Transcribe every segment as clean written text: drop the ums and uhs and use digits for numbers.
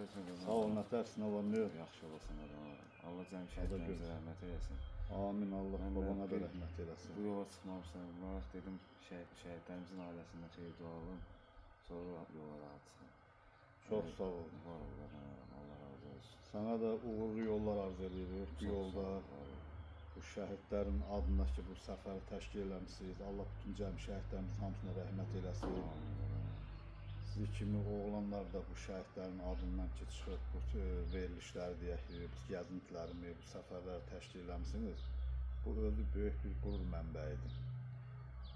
Sağ ol, nətər, sınava nə yox? Yaxşı olasın adam. Allah cəmşəhətlərimizə rəhmət eləsin. Amin, Allah babana da rəhmət eləsin. Bu yola çıxmamışsan, bunlar dedim şəhidlərimizin ailəsində xeyir dua alın. Sonra yola rahat çıxın. Çox sağ ol. Var ol, Allah razı olsun. Sana da uğurlu yollar arz edirik. Bu yolda bu şəhidlərin adına ki, bu səfəri təşkil eləmişsiniz. Allah bütün cəmi şəhidlərimizin hamısına rəhmət eləsin. Sizi kimi oğlanlar da bu şəhidlərin adından ki, çıxıb bu verilişləri deyək, bu gəzintilərimi, bu səfərləri təşkil eləmişsiniz. Bu özü böyük bir qürur mənbəyidir.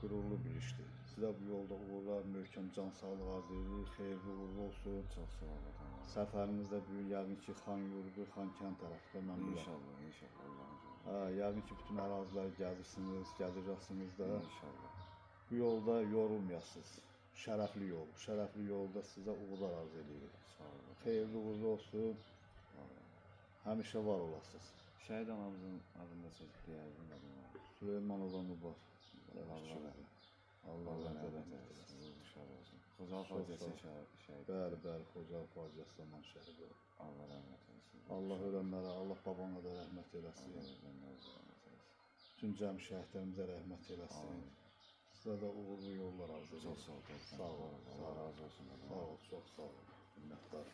Qürurlu bir işdir. Sizə bu yolda uğurlar, möhkəm can sağlığı arz edirik, xeyirli uğurlu olsun. Çox sağ olun. Səfərinizdə böyük yəqin ki, Xanyurdu, Xankənd tərəfdə mən biləm. İnşallah, inşallah. Yəqin ki, bütün əraziləri gəzirsiniz, gəzəcəksiniz də. İnşallah. Bu yolda yorulmayasınız. Şərəfli yol. Şərəfli yolda sizə uğurlar arz edirik. Sağ olun. Xeyirli uğurlu olsun. Həmişə var olasınız. Şəhid anamızın adında söz deyərdim. Süleymanova Nubar. Allah rəhmət eləsin. Xocalıq faciəsi şəhid. Bəli, Xocalıq faciəsi zaman şəhidi. Allah rəhmət eləsin. Allah ölənlərə, Allah babana da rəhmət eləsin. Bütün cəm şəhidlərimizə rəhmət eləsin. Sizə də uğurlu yollar arz edir. Çox sağ ol. Sağ ol. Allah razı olsun. Sağ ol, çox sağ ol. Minnətdar.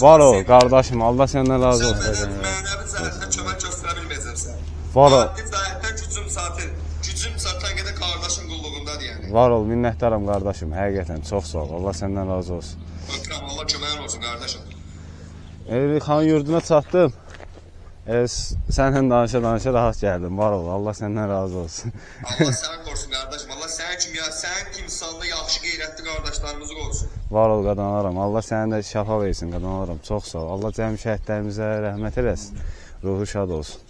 Var ol qardaşım, Allah səndən razı olsun. Mənəvi cəhətdən kömək göstərə bilməyəcəm sən. Var ol. Maddi cəhətdən gücüm çatan qədər qardaşın qulluğundadır yəni. Var ol, minnətdaram qardaşım, həqiqətən çox sağ ol. Allah səndən razı olsun. Öpürəm, Allah köməyin olsun qardaşım. Xan yurduna çatdım. Səndən danışa rahat gəldim. Var ol, Allah səndən razı olsun. Allah səni qorusun qardaşım. Allah sənin timsallı, yaxşı qeyrətli qardaşlarımızı qorusun. Var ol qadınlaram. Allah sənə də şəfa versin qadınlaram. Çox sağ ol. Allah cəmi şəhidlərimizə rəhmət eləsin. Ruhu şad olsun.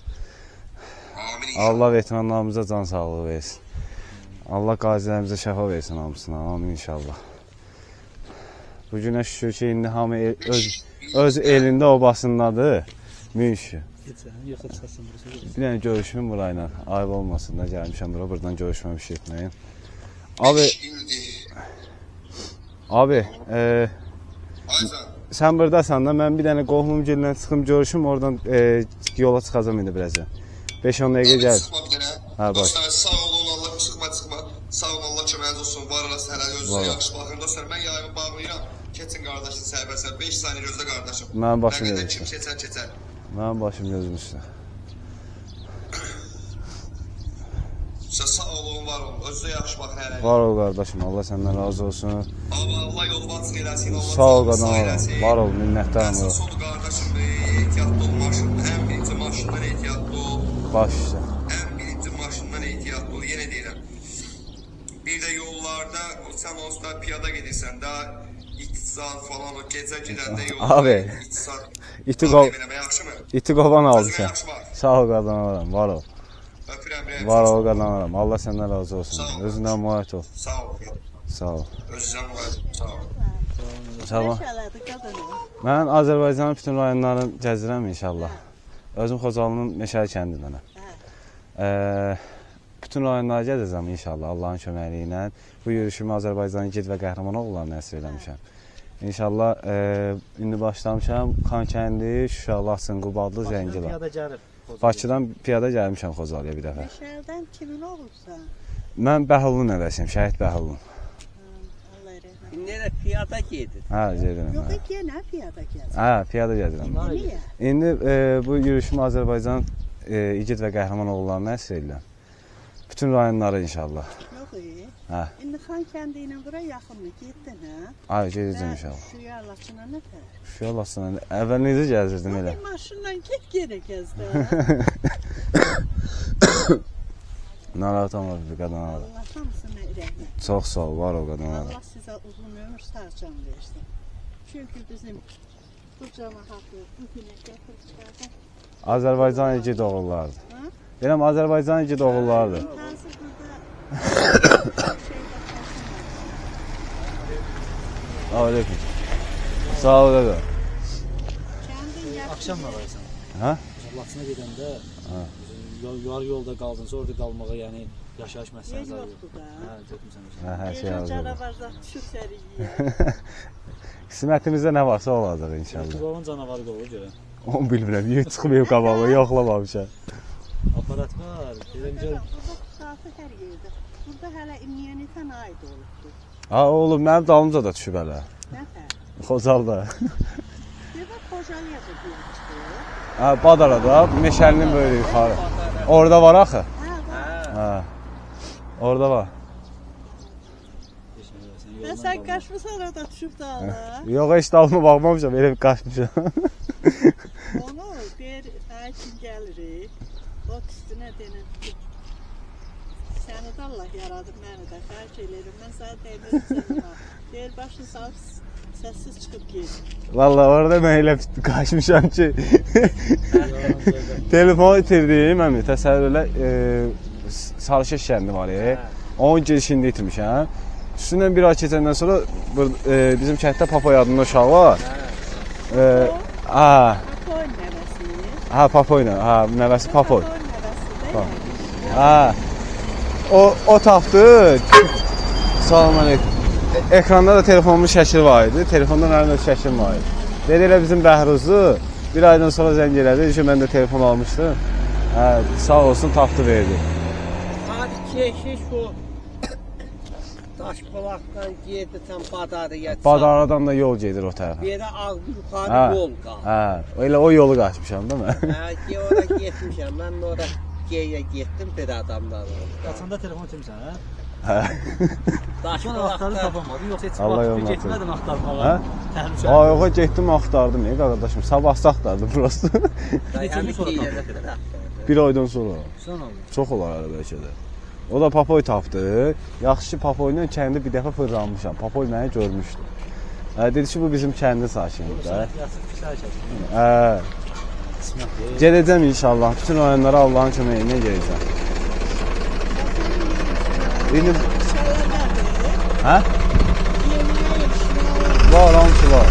Amin. Allah veteranlarımıza can sağlığı versin. Allah qazilərimizə şəfa versin hamısına. Amin inşallah. Bu günə şükür ki, indi hamı öz elində obasındadır. Müşkü. Bir dənə görüşüm burayla. Ayıb olmasın da gəlmişəm bura. Buradan görüşməm bir şey etməyin. Abi, sən buradasan da, mən bir dənə qohumum gildən çıxım görüşüm, oradan yola çıxacam indi birazca. 5-10 dəqiqə gəl. Hə, bax. Sağ olun, Allah çıxma. Sağ olun, Allah köməyiniz olsun. Var olasın, hələ özünüzə yaxşı baxın. Dostlar, mən yayımı bağlayıram. Keçin qardaşın səhbəsə. 5 saniyə gözlə qardaşım. Mənim başım gözüm gözüm üstə. Kim keçər. Mənim başım gözüm üstə. Sağ olun, var olun. Özünüzə yaxşı baxın hələ. Var ol qardaşım, Allah səndən razı olsun. Allah yolu açıq eləsin. Sağ ol qadınlaram. Var ol, minnətdaram. Əsas oldu qardaşım, ehtiyatlı ol maşından. Ən birinci maşından ehtiyatlı ol. Baş üstə. Ən birinci maşından ehtiyatlı ol. Yenə deyirəm. Bir də yollarda, sən onsuz da piyada gedirsən də, iktisad falan, o gecə gedəndə yolda. Abi, iti qovan aldı sən. Sağ ol qadınlaram, var ol. Öpürəm, Var ol qadınlaram, Allah səndən razı olsun. Özündən müayət ol. Sağ ol. Sağ ol. Özünə müayət ol. Sağ ol. Sağ ol. Mən Azərbaycanın bütün rayonlarını gəzirəm inşallah. Özüm Xocalının Meşəli kəndindənəm. Bütün rayonları gəzəcəm inşallah Allahın köməyi ilə. Bu yürüyüşümü Azərbaycanın igid və qəhrəman oğullarına nəsr eləmişəm. İnşallah indi başlamışam Xankəndi, Şuşa, Laçın, Qubadlı, Zəngilon. Bakıdan piyada gəlmişəm Xocalıya bir dəfə. Meşəldən kimin oğulsan? Mən Bəhlulun nəvəsiyəm, şəhid Bəhlulun. Allah rəhmət. Nerə piyada gedir? Hə, gedirəm. Yox, yenə piyada gəlir. Hə, piyada gedirəm. Niyə? İndi bu yürüyüşümü Azərbaycan igid və qəhrəman oğullarına nəsr edirəm. Bütün rayonları inşallah. Yox, Hə. İndi Xankəndi ilə bura yaxınmı getdin, hə? Ay, gedəcəm inşallah. Şuya Laçına nə tər? Şuşa, Laçına. Əvvəl necə gəzirdim elə? Maşınla get geri gəzdi, hə? Narahat olma qadınlara. Allah hamısına rəhmət. Çox sağ ol, var ol qadınlara. Allah sizə uzun ömür, sağ can versin. Çünki bizim bu cəmaatı bu günə gətirib çıxardan. Azərbaycan igid oğullardır. Ha? Deyirəm, Azərbaycan igid oğullardır. Hazır burada Aleyküm. Sağ ol qaqa. kəndin yaxşı. Akşam var aysan. Hə? Laçına gedəndə yarı yolda qaldınsa orada qalmağa, yəni yaşayış Yer məsələsi var. yoxdur da. Hə, götürmüsən özün. Hə, hər şey Yerdə hazır. canavarlar düşüb səni yeyir. Qismətimizdə nə varsa olacaq inşallah. Babamın canavarı qovur görə. Onu bilmirəm, yer çıxmayıb qabağa, yoxlamamışam. Aparat var. Dedim gör. Burada saatı hər yerdə. Burada hələ immuniyyətən aid olubdur. Ha, oğlum, mənim dalımca da düşüb hələ. Nəfər? Xocalda. Bir də Xocalıya da gəlmişdi. Ha, Badarada, meşəlinin böyle yuxarı. Orada var axı. Hə, var. Ha. Orada var. Və sən qaçmısan orada düşüb dağla. Yox, heç dalıma baxmamışam, elə bir qaçmışam. Onu bir ay kim gəlirik. O üstünə denir ki, səni də Allah yaradıb, məni də xərc elərim. Mən sənə dəymirəm. Deyir, başını salıb səssiz çıxıb ged. Vallahi orada mən elə qaçmışam ki. Telefonu itirdim, əmi, təsəvvür elə, Sarışa şəhəndi var ya. Onun girişində itirmişəm. Üstündən bir ay keçəndən sonra bizim kənddə Papoy adında uşaq var. Ha, Papoy nəvəsi. ha, Papoyla, ha, nəvəsi Papoy. Papoy nəvəsi də. Ha. O tapdı. Salam əleykum. Ekranda da telefonumun şəkli var idi. Telefonda mənim öz şəklim var idi. Dedi elə bizim Bəhruzlu bir aydan sonra zəng elədi. Dedi ki, mən də telefon almışdım. Hə, sağ olsun tapdı verdi. Hadi keşiş şu Daşbulaqdan gedib tam Badarıya. Badaradan da yol gedir o tərəfə. Belə ağ yuxarı Hə. yol qal. Hə, elə o yolu qaçmışam da mən. Hə, ki ora getmişəm. Mən ora geyə getdim bir adamdan. Qaçanda telefon itirmisən, hə? Hə. Daşman axtarıb Daşbulaqda tapamadı. Yoxsa heç Allah vaxt yolunu açsın. getmədin axtarmağa. Hə? Təhlükə. Ay, yox, getdim axtardım ya qardaşım. Sabah axtardım prosta. Dayanıb sonra geyə. Bir aydan sonra. Sən oldu. Çox olar hələ bəlkə də. O da Papoy tapdı. Yaxşı ki, Papoyla kəndi bir dəfə fırlanmışam. Papoy məni görmüşdü. Dedi ki, bu bizim kəndin sakinidir də. Yasıq pisər çəkin. Hə. Qismət. Gedəcəm inşallah. Bütün rayonlara Allahın köməyi ilə gedəcəm. İndi hə? Var, hamısı var.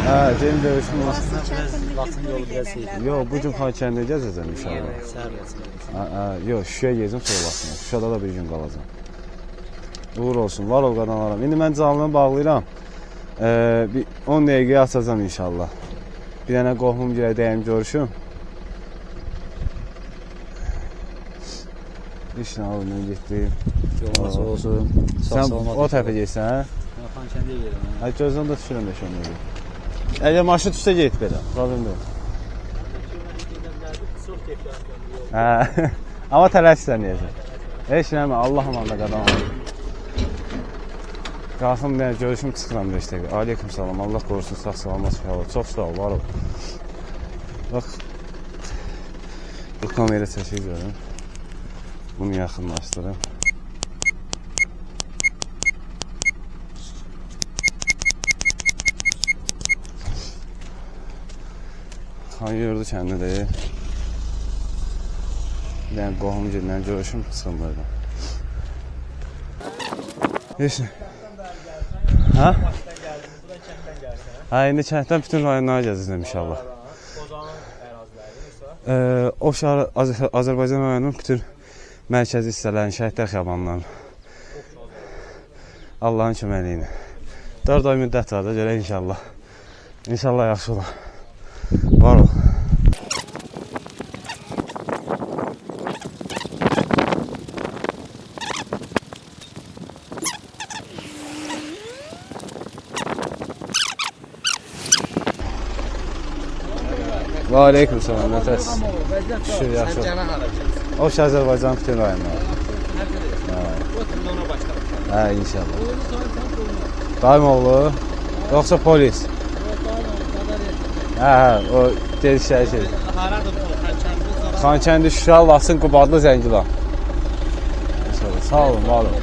Hə, gelin döyüşüm var. Laçın yolu biraz şeydir. Yox, bu gün Xankəndiyə gəzəcəm inşallah. Səhər gəlsin. Yox, Şuşaya gedəcəm sonra Laçına. Şuşada da bir gün qalacam. Uğur olsun, var ol qadınlarım. İndi mən canlını bağlayıram. Bir 10 dəqiqəyə açacam inşallah. Bir dənə qohumum gilə dəyim görüşüm. İşlə alın, getdim. Yolun olsun. Sən o tərəfə getsən, hə? Mən Xankəndiyə gedirəm. Hə, gözdən də düşürəm də şöndə. Əgər maşın düşsə get belə, problem deyil. Çox təkrar. Hə, amma tələssən deyəcək. Heç nəmə, Allah amanda qadam. Qalxım, mən görüşüm çıxıram 5 dəqiqə. Aleyküm salam, Allah qorusun, sağ salamat şəhələ. Çox sağ ol, var ol. Bax, bu kamera çəkir görüm. Bunu yaxınlaşdırım. Xanyurdu kəndidir. Bir dənə qohum gedilən görüşüm çıxım buradan. Heç nə. Hə? Hə, indi kənddən bütün rayonlara gəzəcəm inşallah. O şəhər Azərbaycan rayonunun bütün mərkəzi hissələrin, şəhidlər xiyabanlarının. Allahın köməkliyi ilə. 4 ay müddət var da görək inşallah. İnşallah yaxşı olar. Var ol. Və aleyküm salam, nətəs? Şükür, yaxşı. Sən cana haracaq. O Azərbaycan bütün rayonları. Oturun ona başlayalım. Hə, inşallah. Daim oğlu, yoxsa polis? o gelişlər şey. Haradır bu? Xankəndi. Xankəndi, Şuşa, Laçın, Qubadlı, Zəngilan. Sağ olun, var olun.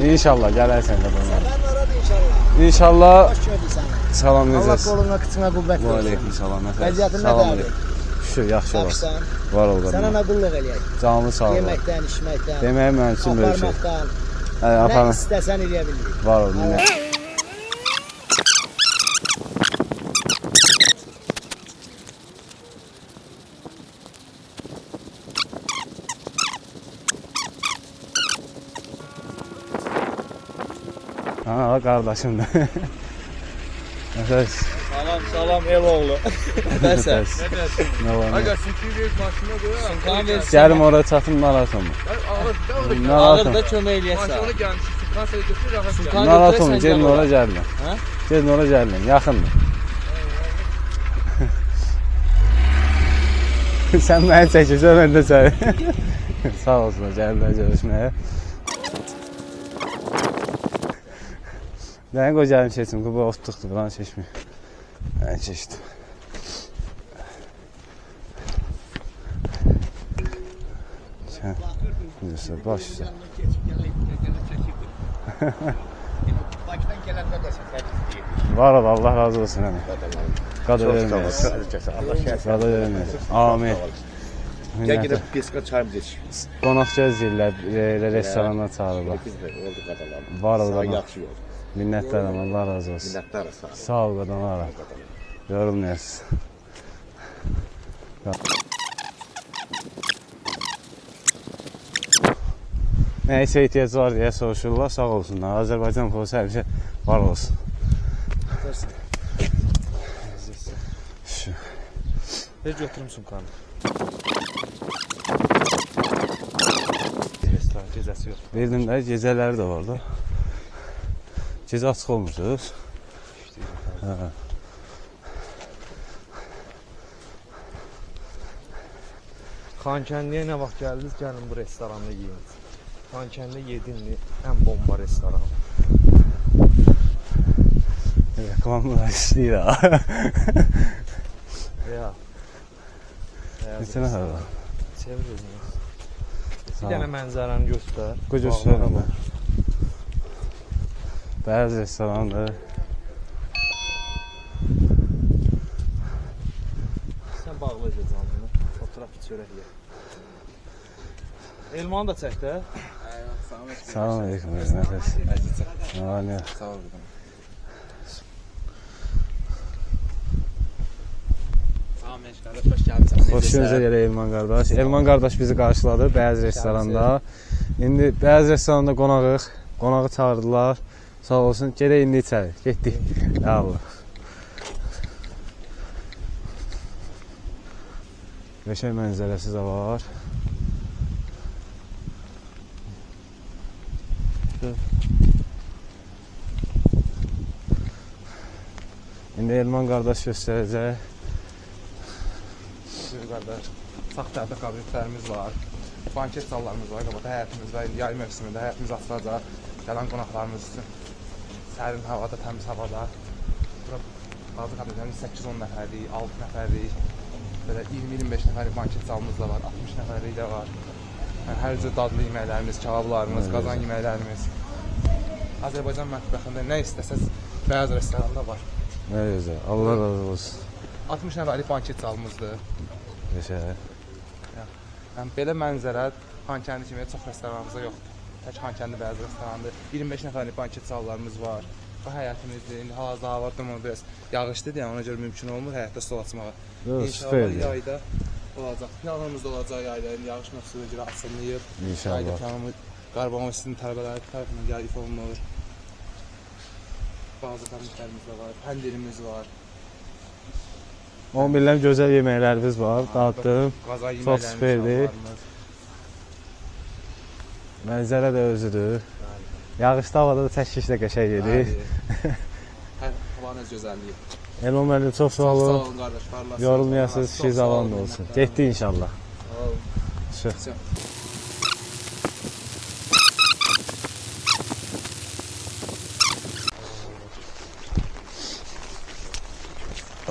İnşallah gələrsən də bunlar. Ben aradı inşallah. İnşallah Hoş gördük sana. salam Allah necəsiz? koluna kıçına kuvvet Və versin. aleyküm salam. Vəziyyətin Salam nədir abi? aleyküm. Şükür, yaxşı olasın. Baxsan, Var ol sana qadın. nə qulluq eləyək? Canlı sağ ol. Yeməkdən, içməkdən, Demək mənim üçün böyük şey. aparmaqdan, Hə, nə aparın. istəsən eləyə bilirik. Var ol. Minnet. Ha, qardaşım da. Nəfəs. Salam Eloğlu. Nəfəs. Nə var? Aga çünkü bir maşına göre Sunkan versin. Gəlim ora çatım narahat olma. ağır Narahat Alır da olma. kömək eləyəsən. maşına gelmiş. Sunkan sayı götür rahat gel. Sunkan Narahat olma. götürəsən Gelin gəl ora gəlin. Hə? Gelin ora gəlin. Yaxındır. Sən məni çəkirsən, mən də səni. Sağ olsun, gəlirlər görüşməyə. Mən qoy gəlim keçim, bu otluqdur, buranı çəkməyim. Mən keçdim. Bilirsə, baş üstə. Bakıdan gelende de sen Var ol, Allah razı olsun. Qadı verməyəsin. Allah şəhət. Qadı verməyəsin. Amin. Gel gidip piska çayımızı iç. Qonaq gözləyirlər, restorana çağırırlar. Biz de oldu qadalar. Var ol, Sağ qadın. yaxşı yol. Minnətdaram, Allah razı olsun. Minnətlər sağ ol. Sağ ol qadınlar. Yorulmayasınız. Nəysə ehtiyac var deyə soruşurlar, sağ olsunlar. Azərbaycan polisi həmişə var olsun. Ver götürüm Sunkanı. Gecəsi yox. Verdim də, gecələri də var da. Gecə açıq olmursunuz. Hə. Xankəndiyə nə vaxt gəldiniz, gəlin bu restoranda yeyin. Xankəndə yedinli ən bomba restoran. Reklamlar işləyir ha. Ya. Neçə nəfər var? Çevir özünü. Sağ Bir ol. dənə mənzərəni göstər. Qoy göstərəm mən. Bəzi restorandır. Sən bağlayacaqsan bunu. Oturaq bir çörək ye. Elmanı da çək də. Salam aleyküm, nəfəs. Nə? Sağ ol qadın. Xoş gördük elə Elman qardaş. Elman qardaş bizi qarşıladı Bəyaz restoranda. İndi Bəyaz restoranda qonağıq. Qonağı çağırdılar. Sağ olsun. Gedək indi içəri. Getdik. Allah. Qəşəng mənzərəsi də var. İndi Elman qardaş göstərəcək. Buyur qardaş. Sağ tərəfdə kabinetlərimiz var. Banket sallarımız var. Qabaqda həyətimiz var. Yay mövsümündə həyətimiz açılacaq. Gələn qonaqlarımız üçün sərin havada, təmiz havada. Bura bazı kabinetlərimiz 8-10 nəfərlik, 6 nəfərlik, belə 20-25 nəfərlik banket salımız da var. 60 nəfərlik də var. Yəni, hər cür dadlı yeməklərimiz, kebablarımız, qazan yeməklərimiz. Azərbaycan mətbəxində nə istəsəz Bəyaz restoranda var. Nə gözəl. Allah razı olsun. 60 nəfərlik banket salımızdır. Qəşəng. Yəni belə mənzərə Xankəndi kimi çox restoranımızda yoxdur. Tək Xankəndi Bəyaz restorandır. 25 nəfərlik banket sallarımız var. Bu həyətimizdir. İndi hal-hazırda hava durumu biraz yağışlıdır, yəni ona görə mümkün olmur həyətdə stol açmağa. Yox, İnşallah süperdir. yayda olacaq. Yanımızda olacaq yayda. Yağış mövsümünə görə açılmayıb. İnşallah. Yayda planımız Qarabağ Universitetinin tələbələri tərəfindən yayif olunur. Bazı kabinetlərimiz də var. Pəndirimiz var. 10 bilən gözəl yeməklərimiz var. Daddım. Qazan Çox yeməklərimiz, süperdir. şalvarımız. Mənzərə də özüdür. Yağışlı havada da çəkiş də qəşəng gedir. Hər havanın öz gözəlliyi. Elman müəllim çox sağ Sağ olun. olun qardaş, varlar. Yorulmayasınız, işiniz avan da olsun. Getdi inşallah. Sağ olun. Çıx.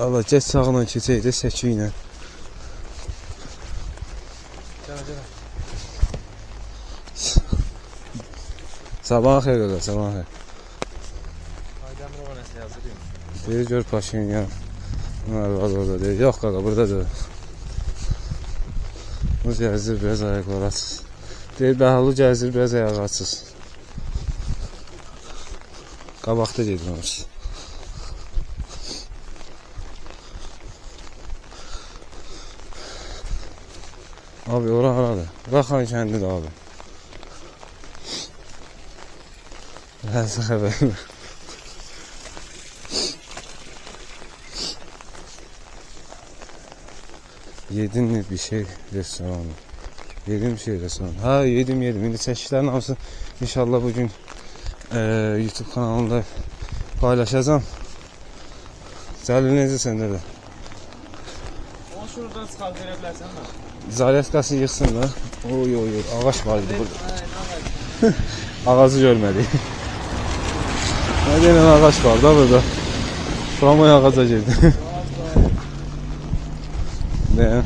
Allah geç sağla keçəydi səki ilə. Gələ, gələ. Sabah xeyir qaqa, sabah xeyir. Aydəmirova nəsə yazırım. Deyir gör Paşinyan. Var orada deyir. Yox qaqa burada deyir. Bu gəzir biraz ayaqlar açız. Deyir Bəhalı gəzir biraz ayağı açız. Qabaqda gedir orası. Abi ora haradır? Bura Xan kəndidir abi. Nəsə xəbərim. Yedin mi bir şey restoranı? Yedim şey restoranı. Ha yedim. İndi çəkişlərin hamısı inşallah bugün YouTube kanalında paylaşacağım. Cəlil necə səndə də? Onu şuradan çıxar verə bilərsən mi? İzolyatkası yıxsın da. Oy oy oy. Ağaç var idi burada. Ağacı görmədik. Ne denen ağaç var da burada. Tramvay ağaca girdi. Ne?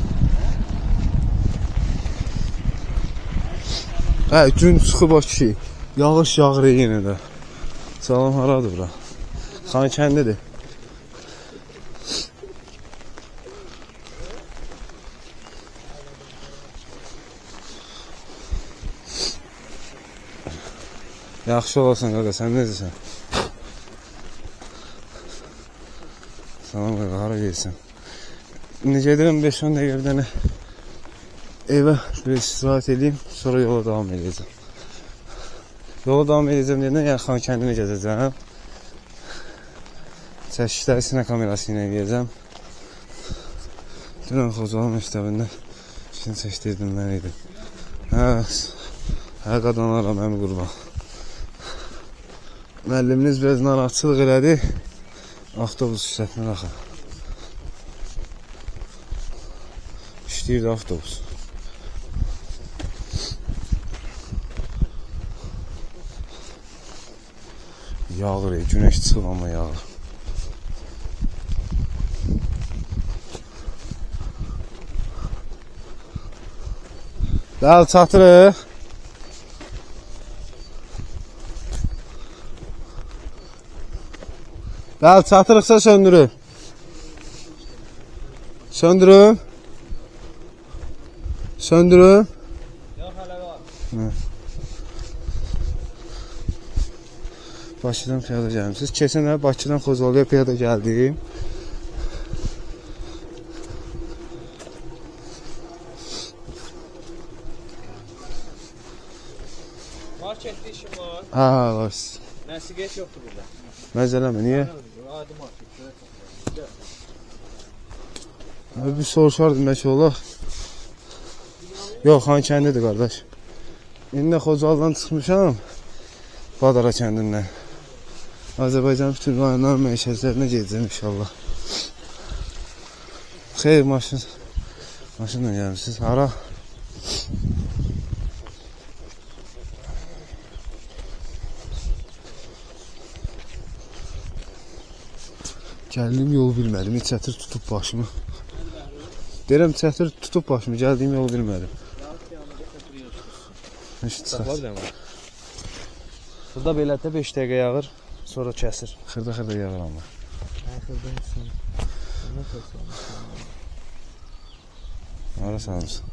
Hə, gün çıxıb o ki. Yağış yağır yenə də. Salam haradır bura? Xan kəndidir. Yaxşı olasın qaqa, sən necəsən? Salam qaqa, hara gelsin? İndi gedirəm 5-10 dəqiqə bir dənə evə şöyle istirahət edeyim, sonra yola davam edəcəm. Yola davam edəcəm deyəndə, yəni Xan kəndini gəzəcəm. Çəkişləri sinə kamerası ilə edəcəm. Dünən Xocalı məktəbində işini çəkdirdim mən idi. Hə qadınlara mənim qurban. Müəlliminiz biraz narahatçılıq elədi. Avtobus işlətmir axı. İşləyirdi avtobus. Yağır, güneş çıxıb amma yağır. Bəli, çatırıq. Bəli, çatırıqsa söndürün. Söndürün. Söndürün. Yox, hələ var. Bakıdan piyada gəlmişsiniz. Keçən il Bakıdan Xocalıya piyada gəldim. Marketdə işim var. Ha, var. Nəsi geç yoxdur burada. Məzələmə, niyə? Adi market. Bir soruşardım bəlkə olar. Yox, Xan kəndidir qardaş. İndi də Xocalıdan çıxmışam. Badara kəndindən. Azərbaycan bütün rayonların məişətlərinə gedəcəm inşallah. Xeyr, maşınla gəlmişsiniz. Hara? Gəldim yolu bilmədim. Çətir tutub başımı. Deyirəm, çətir tutub başımı. Gəldiyim yolu bilmədim. Burada belə də 5 dəqiqə yağır, sonra kəsir. Xırda yağır amma. Hara salmışsın?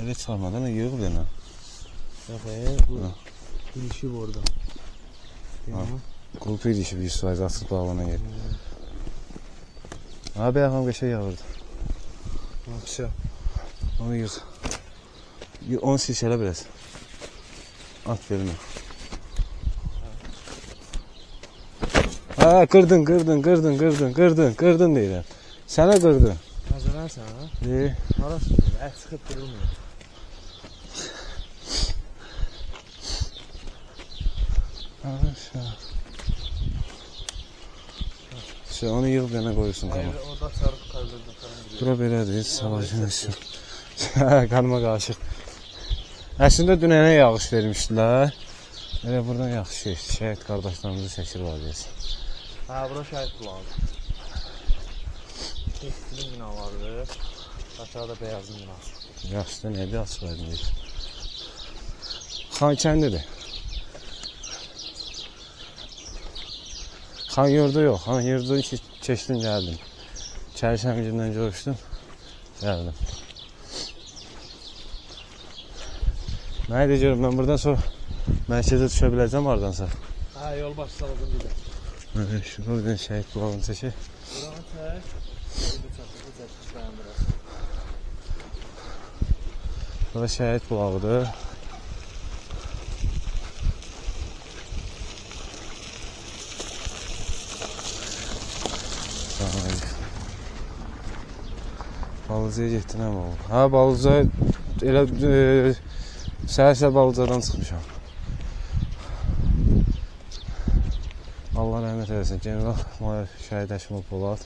Elə çıxarmadan yığıb yenə. Yox, bu ilişib orada. Qulpu ilişib 100% açıq bağlanan yer. Ha, bəyəxəm qəşək yağırdı. Vəsə. Onu yığ. Onu silsələ biraz. At vermə. Ha, qırdın deyirəm. Sənə qırdın. Məzələnsən, ha? Harası? Ət çıxıb durulmuyor. Onu yığıb yana qoyursun qama. Orada çarıq qaldırdı. Bura belədir, salacın əsin. Qanıma qaşıq. Əslində dünənə yağış vermişdilər. Elə buradan yaxşı şəhid qardaşlarımızı çəkir vaziyəsi. Ha, bura şəhid bulağı. Eskimin binalarıdır. Aşağıda beyazın binası. Yaxşı, nədir açıq aydın. Xan kəndidir. Xan yurdu yox. Xan yurdu keçdim gəldim. Çərşəmgirdən görüşdüm. Gəldim. Mənə də görüm, mən buradan sonra mərkəzə düşə biləcəm hardansa. Ha, yol başı salacağım bir də. Şurada bir şəhid bulağını çəkək. Buranı çək. Burada çatıb, çəkib dayandırar. Burada şəhid bulağıdır. Balıcıya getdin həm oğlum. Ha, balıcıya elə səhər-səhər balıcadan çıxmışam. Allah rəhmət eləsin. General Mayor Şəhid Həşimov Polad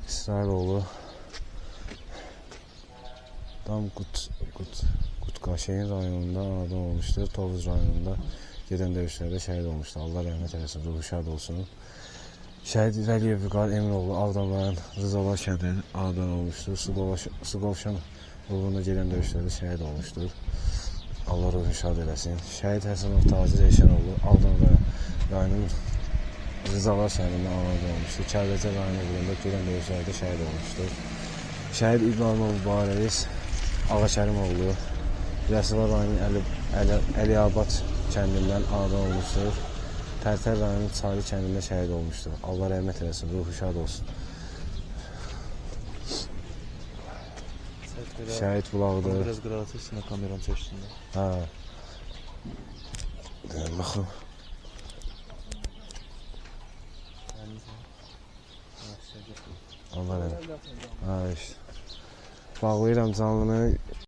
İsrailoğlu tam Qutqaşeyin rayonunda anadan olmuşdur. Tovuz rayonunda gedən döyüşlərdə şəhid olmuşdur. Allah rəhmət eləsin, ruhu şad olsun. Şəhid Vəliyev Vüqar Emiroğlu Ağdam rayon Rızalar kəndinin anadan olmuşdur. Suqovşan uğrunda gedən döyüşlərdə şəhid olmuşdur. Allah ruhu şad eləsin. Şəhid Həsənov Tacir Eşənoğlu Ağdam rayonunun Rızalar kəndində anadan olmuşdur. Kəlbəcər rayonu uğrunda gedən döyüşlərdə şəhid olmuşdur. Şəhid İbrahimov Barəis Ağakərimoğlu Rəsələr rayonunun Əliyabad kəndindən anadan olmuşdur. Tərtər rayonunun Çari kəndində şəhid olmuşdur. Allah rəhmət eləsin, ruhu şad olsun. Şəhid bulağıdır. Biraz qırağa çəksinə kameranı çəksinə. Ha. Deyəm, baxım. Allah rəhmət. Ha, işte. Bağlayıram canlını.